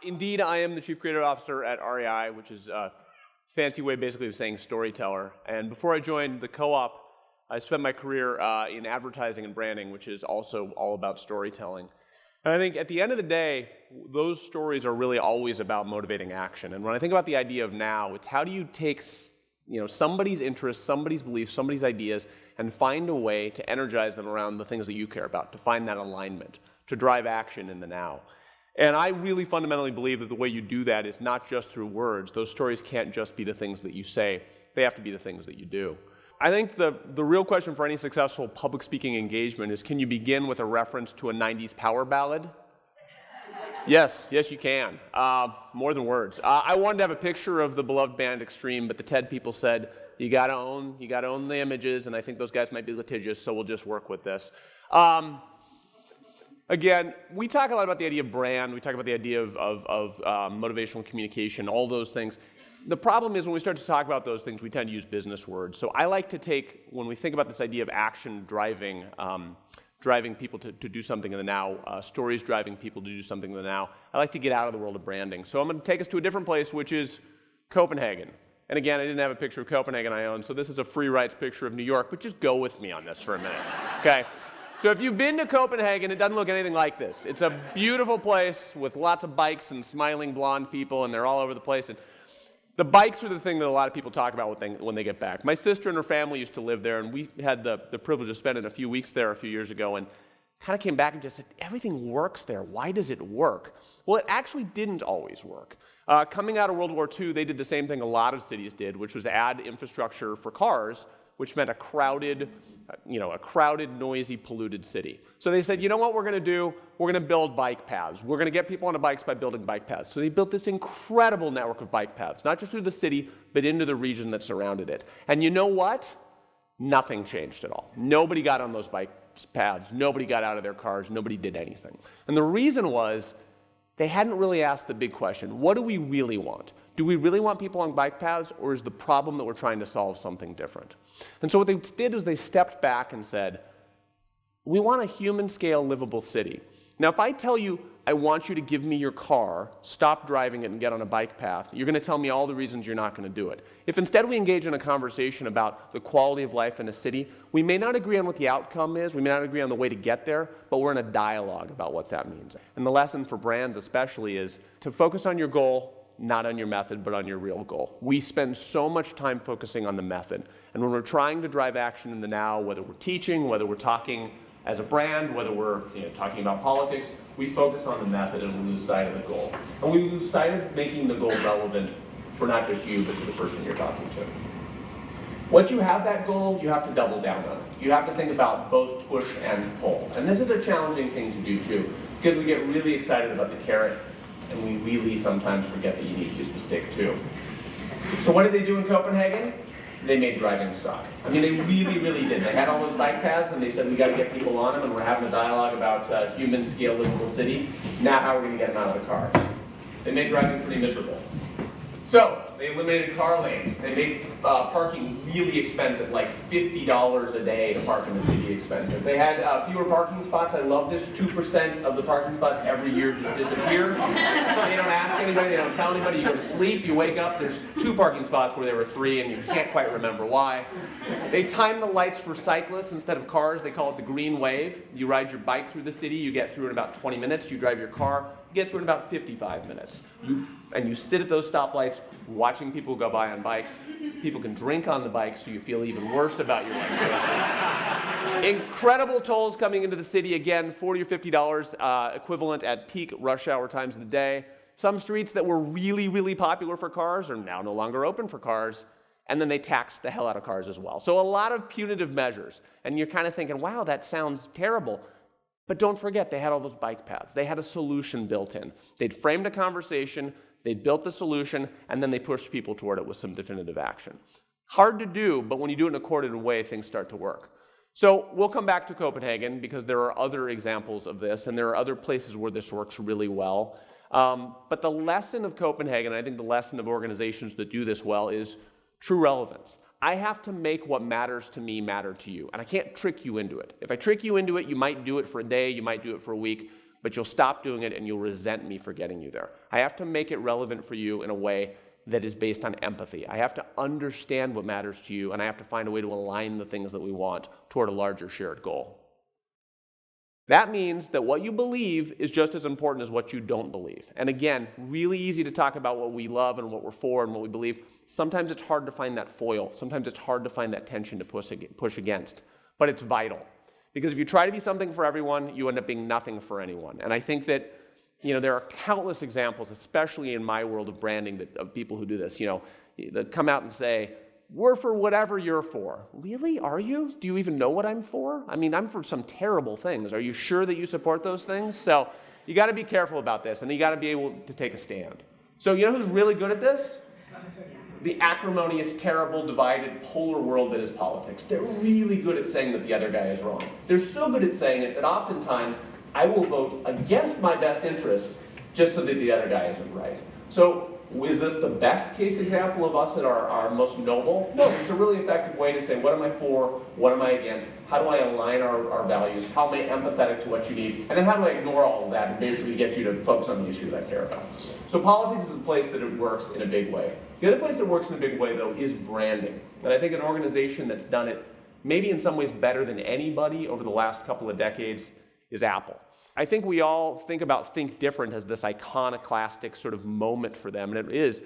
Indeed, I am the Chief Creative Officer at REI, which is a fancy way basically of saying storyteller. And before I joined the co-op, I spent my career in advertising and branding, which is also all about storytelling. And I think at the end of the day, those stories are really always about motivating action. And when I think about the idea of now, it's how do you take somebody's interests, somebody's beliefs, somebody's ideas, and find a way to energize them around the things that you care about, to find that alignment, to drive action in the now. And I really fundamentally believe that the way you do that is not just through words. Those stories can't just be the things that you say. They have to be the things that you do. I think the real question for any successful public speaking engagement is, can you begin with a reference to a 90s power ballad? Yes, you can. More than words. I wanted to have a picture of the beloved band Extreme, but the TED people said, you gotta own the images, and I think those guys might be litigious, so we'll just work with this. Again, we talk a lot about the idea of brand, we talk about the idea of motivational communication, all those things. The problem is when we start to talk about those things, we tend to use business words. So I like to take, when we think about this idea of action driving people to do something in the now, stories driving people to do something in the now, I like to get out of the world of branding. So I'm going to take us to a different place, which is Copenhagen. And again, I didn't have a picture of Copenhagen I own, so this is a free rights picture of New York, but just go with me on this for a minute, okay? So if you've been to Copenhagen, it doesn't look anything like this. It's a beautiful place with lots of bikes and smiling blonde people, and they're all over the place. And the bikes are the thing that a lot of people talk about when they get back. My sister and her family used to live there, and we had the privilege of spending a few weeks there a few years ago, and kind of came back and just said, everything works there. Why does it work? Well, it actually didn't always work. Coming out of World War II, they did the same thing a lot of cities did, which was add infrastructure for cars, which meant a crowded, noisy, polluted city. So they said, you know what we're going to do? We're going to build bike paths. We're going to get people onto bikes by building bike paths. So they built this incredible network of bike paths, not just through the city, but into the region that surrounded it. And you know what? Nothing changed at all. Nobody got on those bike paths. Nobody got out of their cars. Nobody did anything. And the reason was they hadn't really asked the big question, what do we really want? Do we really want people on bike paths, or is the problem that we're trying to solve something different? And so what they did is they stepped back and said, we want a human-scale livable city. Now, if I tell you, I want you to give me your car, stop driving it and get on a bike path, you're going to tell me all the reasons you're not going to do it. If instead we engage in a conversation about the quality of life in a city, we may not agree on what the outcome is, we may not agree on the way to get there, but we're in a dialogue about what that means. And the lesson for brands especially is to focus on your goal, not on your method, but on your real goal. We spend so much time focusing on the method. And when we're trying to drive action in the now, whether we're teaching, whether we're talking as a brand, whether we're talking about politics, we focus on the method and we lose sight of the goal. And we lose sight of making the goal relevant for not just you, but to the person you're talking to. Once you have that goal, you have to double down on it. You have to think about both push and pull. And this is a challenging thing to do too, because we get really excited about the carrot, and we really sometimes forget that you need to use the stick too. So what did they do in Copenhagen? They made driving suck. I mean, they really, really did. They had all those bike paths, and they said, we got to get people on them, and we're having a dialogue about human-scale livable city. Now how are we going to get them out of the cars? They made driving pretty miserable. So they eliminated car lanes. They made parking really expensive, like $50 a day to park in the city expensive. They had fewer parking spots. I love this. 2% of the parking spots every year just disappear. They don't ask anybody. They don't tell anybody. You go to sleep. You wake up. There's 2 parking spots where there were 3, and you can't quite remember why. They time the lights for cyclists instead of cars. They call it the green wave. You ride your bike through the city. You get through in about 20 minutes. You drive your car. You get through in about 55 minutes. And you sit at those stoplights watching people go by on bikes. People can drink on the bikes, so you feel even worse about your bike choices. Incredible tolls coming into the city. Again, $40 or $50 equivalent at peak rush hour times of the day. Some streets that were really, really popular for cars are now no longer open for cars. And then they tax the hell out of cars as well. So a lot of punitive measures. And you're kind of thinking, wow, that sounds terrible. But don't forget, they had all those bike paths. They had a solution built in. They'd framed a conversation, they built the solution, and then they pushed people toward it with some definitive action. Hard to do, but when you do it in a coordinated way, things start to work. So we'll come back to Copenhagen because there are other examples of this, and there are other places where this works really well. But the lesson of Copenhagen, I think the lesson of organizations that do this well, is true relevance. I have to make what matters to me matter to you, and I can't trick you into it. If I trick you into it, you might do it for a day, you might do it for a week, but you'll stop doing it and you'll resent me for getting you there. I have to make it relevant for you in a way that is based on empathy. I have to understand what matters to you, and I have to find a way to align the things that we want toward a larger shared goal. That means that what you believe is just as important as what you don't believe. And again, really easy to talk about what we love and what we're for and what we believe. Sometimes it's hard to find that foil. Sometimes it's hard to find that tension to push against. But it's vital. Because if you try to be something for everyone, you end up being nothing for anyone. And I think that there are countless examples, especially in my world of branding, of people who do this, that come out and say, we're for whatever you're for. Really? Are you? Do you even know what I'm for? I mean, I'm for some terrible things. Are you sure that you support those things? So you got to be careful about this, and you got to be able to take a stand. So you know who's really good at this? The acrimonious, terrible, divided, polar world that is politics. They're really good at saying that the other guy is wrong. They're so good at saying it that oftentimes I will vote against my best interests just so that the other guy isn't right. So is this the best case example of us that are most noble? No, it's a really effective way to say, what am I for? What am I against? How do I align our values? How am I empathetic to what you need? And then how do I ignore all of that and basically get you to focus on the issue that I care about? So politics is a place that it works in a big way. The other place that works in a big way, though, is branding. And I think an organization that's done it maybe in some ways better than anybody over the last couple of decades is Apple. I think we all think about Think Different as this iconoclastic sort of moment for them, and it is.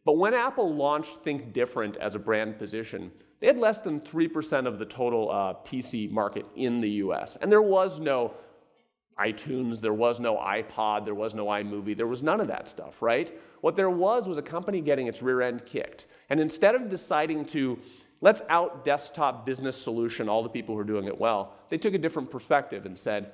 But when Apple launched Think Different as a brand position, they had less than 3% of the total PC market in the US. And there was no iTunes, there was no iPod, there was no iMovie, there was none of that stuff, right? What there was a company getting its rear end kicked. And instead of deciding to, let's out-desktop business solution all the people who are doing it well, they took a different perspective and said,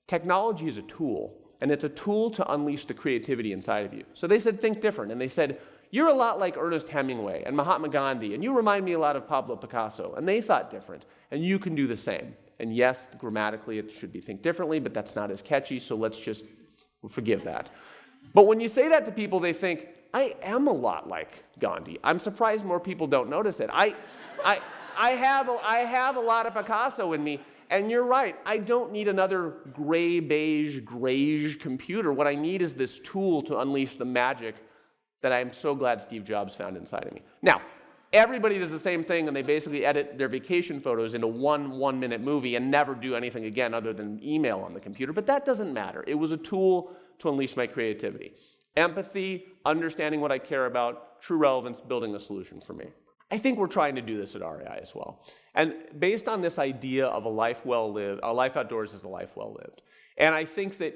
technology is a tool, and it's a tool to unleash the creativity inside of you. So they said, think different, and they said, you're a lot like Ernest Hemingway and Mahatma Gandhi, and you remind me a lot of Pablo Picasso, and they thought different, and you can do the same. And yes, grammatically it should be think differently, but that's not as catchy, so let's just forgive that. But when you say that to people, they think, I am a lot like Gandhi. I'm surprised more people don't notice it. I have a lot of Picasso in me. And you're right, I don't need another gray, beige, grayish computer. What I need is this tool to unleash the magic that I'm so glad Steve Jobs found inside of me. Now, everybody does the same thing, and they basically edit their vacation photos into one-minute movie and never do anything again other than email on the computer, but that doesn't matter. It was a tool to unleash my creativity. Empathy, understanding what I care about, true relevance, building a solution for me. I think we're trying to do this at REI as well. And based on this idea of a life well lived, a life outdoors is a life well lived. And I think that,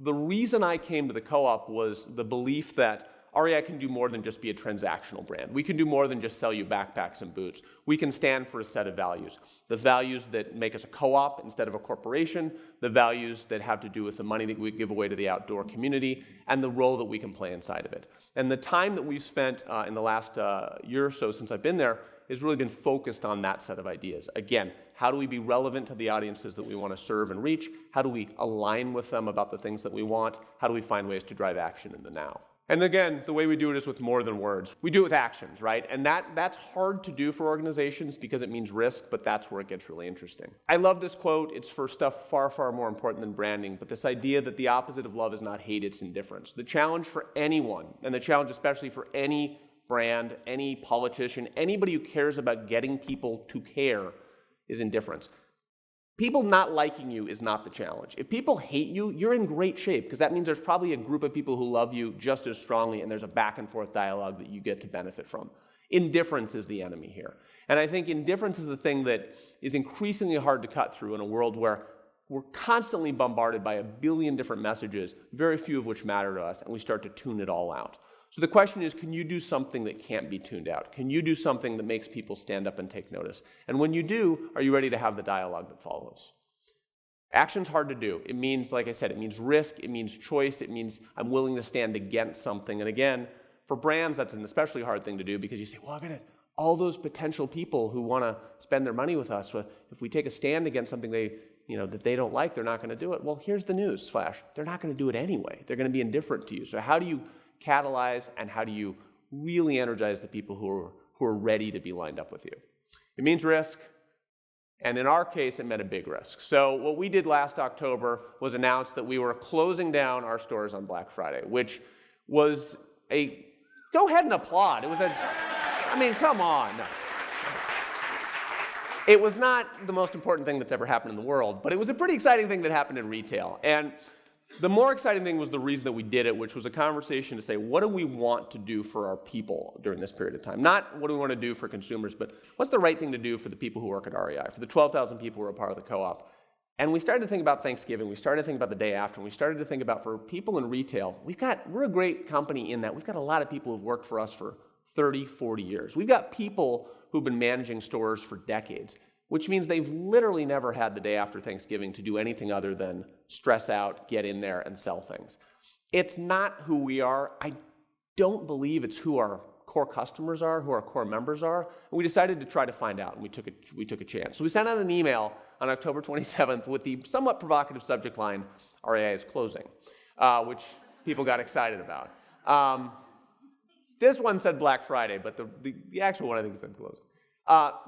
the reason I came to the co-op was the belief that REI can do more than just be a transactional brand. We can do more than just sell you backpacks and boots. We can stand for a set of values. The values that make us a co-op instead of a corporation, the values that have to do with the money that we give away to the outdoor community, and the role that we can play inside of it. And the time that we've spent in the last year or so since I've been there has really been focused on that set of ideas. Again, how do we be relevant to the audiences that we want to serve and reach? How do we align with them about the things that we want? How do we find ways to drive action in the now? And again, the way we do it is with more than words. We do it with actions, right? And that's hard to do for organizations because it means risk, but that's where it gets really interesting. I love this quote. It's for stuff far, far more important than branding, but this idea that the opposite of love is not hate, it's indifference. The challenge for anyone, and the challenge especially for any brand, any politician, anybody who cares about getting people to care, is indifference. People not liking you is not the challenge. If people hate you, you're in great shape because that means there's probably a group of people who love you just as strongly and there's a back and forth dialogue that you get to benefit from. Indifference is the enemy here. And I think indifference is the thing that is increasingly hard to cut through in a world where we're constantly bombarded by a billion different messages, very few of which matter to us, and we start to tune it all out. So the question is, can you do something that can't be tuned out? Can you do something that makes people stand up and take notice? And when you do, are you ready to have the dialogue that follows? Action's hard to do. It means, like I said, it means risk, it means choice, it means I'm willing to stand against something. And again, for brands, that's an especially hard thing to do because you say, well, all those potential people who want to spend their money with us, if we take a stand against something that they don't like, they're not going to do it. Well, here's the news flash. They're not going to do it anyway. They're going to be indifferent to you. So how do you catalyze and how do you really energize the people who are ready to be lined up with you? It means risk, And in our case, it meant a big risk. So what we did last October was announce that we were closing down our stores on Black Friday, which was a, go ahead and applaud. It was I mean, come on. It was not the most important thing that's ever happened in the world, but it was a pretty exciting thing that happened in retail. And the more exciting thing was the reason that we did it, which was a conversation to say, what do we want to do for our people during this period of time? Not what do we want to do for consumers, but what's the right thing to do for the people who work at REI, for the 12,000 people who are a part of the co-op. And we started to think about Thanksgiving, we started to think about the day after, and we started to think about for people in retail, we're a great company in that we've got a lot of people who've worked for us for 30, 40 years. We've got people who've been managing stores for decades, which means they've literally never had the day after Thanksgiving to do anything other than stress out, get in there, and sell things. It's not who we are. I don't believe it's who our core customers are, who our core members are. And we decided to try to find out, and we took a chance. So we sent out an email on October 27th with the somewhat provocative subject line, REI is closing, which people got excited about. This one said Black Friday, but the actual one I think said closing.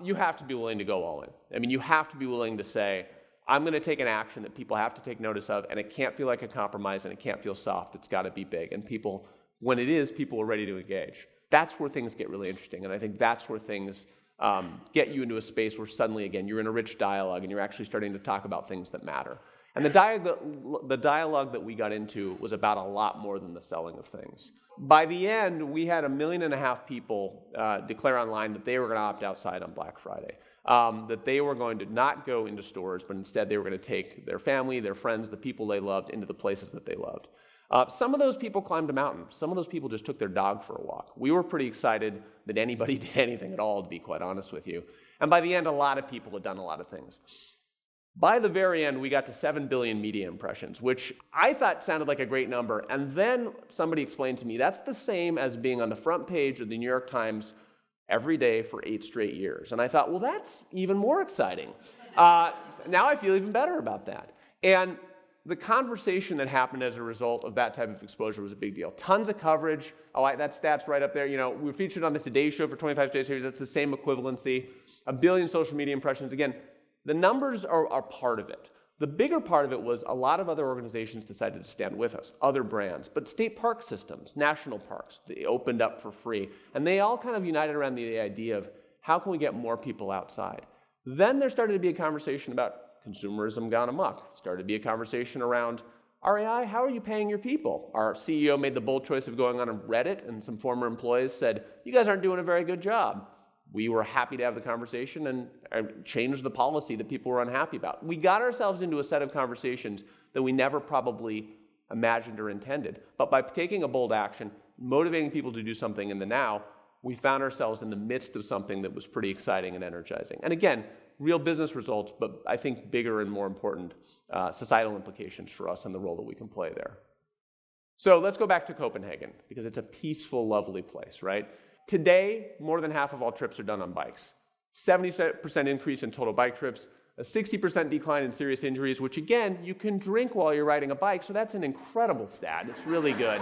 You have to be willing to go all in. I mean, you have to be willing to say, I'm going to take an action that people have to take notice of, and it can't feel like a compromise, and it can't feel soft. It's got to be big. And people, when it is, people are ready to engage. That's where things get really interesting, and I think that's where things get you into a space where suddenly, again, you're in a rich dialogue, and you're actually starting to talk about things that matter. And the dialogue that we got into was about a lot more than the selling of things. By the end, we had 1.5 million people declare online that they were going to opt outside on Black Friday, that they were going to not go into stores, but instead they were going to take their family, their friends, the people they loved into the places that they loved. Some of those people climbed a mountain. Some of those people just took their dog for a walk. We were pretty excited that anybody did anything at all, to be quite honest with you. And by the end, a lot of people had done a lot of things. By the very end, we got to 7 billion media impressions, which I thought sounded like a great number. And then somebody explained to me, that's the same as being on the front page of the New York Times every day for 8 straight years. And I thought, well, that's even more exciting. Now I feel even better about that. And the conversation that happened as a result of that type of exposure was a big deal. Tons of coverage. That stat's right up there. You know, we were featured on the Today Show for 25 Days series. That's the same equivalency. 1 billion social media impressions. Again, the numbers are part of it. The bigger part of it was a lot of other organizations decided to stand with us, other brands, but state park systems, national parks, they opened up for free. And they all kind of united around the idea of how can we get more people outside? Then there started to be a conversation about consumerism gone amok. Started to be a conversation around REI, how are you paying your people? Our CEO made the bold choice of going on Reddit, and some former employees said, you guys aren't doing a very good job. We were happy to have the conversation and change the policy that people were unhappy about. We got ourselves into a set of conversations that we never probably imagined or intended. But by taking a bold action, motivating people to do something in the now, we found ourselves in the midst of something that was pretty exciting and energizing. And again, real business results, but I think bigger and more important societal implications for us and the role that we can play there. So let's go back to Copenhagen, because it's a peaceful, lovely place, right? Today, more than half of all trips are done on bikes. 70% increase in total bike trips, a 60% decline in serious injuries, which again, you can drink while you're riding a bike, so that's an incredible stat. It's really good.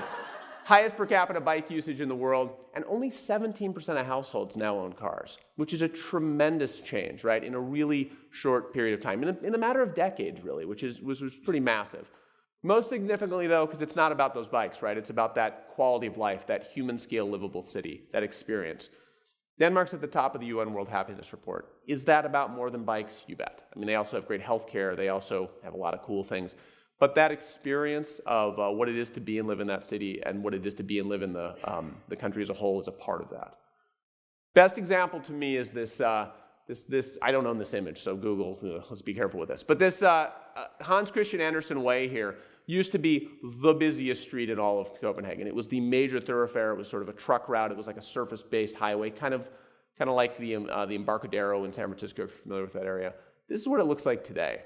Highest per capita bike usage in the world, and only 17% of households now own cars, which is a tremendous change, right, in a really short period of time, in a matter of decades, really, which was pretty massive. Most significantly, though, because it's not about those bikes, right? It's about that quality of life, that human-scale livable city, that experience. Denmark's at the top of the UN World Happiness Report. Is that about more than bikes? You bet. I mean, they also have great health care. They also have a lot of cool things. But that experience of what it is to be and live in that city and what it is to be and live in the country as a whole is a part of that. Best example to me is this, I don't own this image, so Google, let's be careful with this. But this Hans Christian Andersen Way here used to be the busiest street in all of Copenhagen. It was the major thoroughfare. It was sort of a truck route. It was like a surface-based highway, kind of like the Embarcadero in San Francisco, if you're familiar with that area. This is what it looks like today.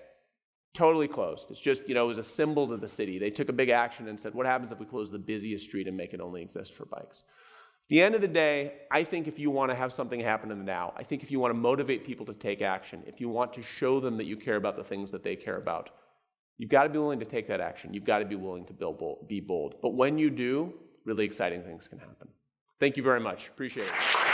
Totally closed. It's just, it was a symbol to the city. They took a big action and said, what happens if we close the busiest street and make it only exist for bikes? At the end of the day, I think if you want to have something happen in the now, I think if you want to motivate people to take action, if you want to show them that you care about the things that they care about, you've got to be willing to take that action. You've got to be willing to be bold. But when you do, really exciting things can happen. Thank you very much. Appreciate it.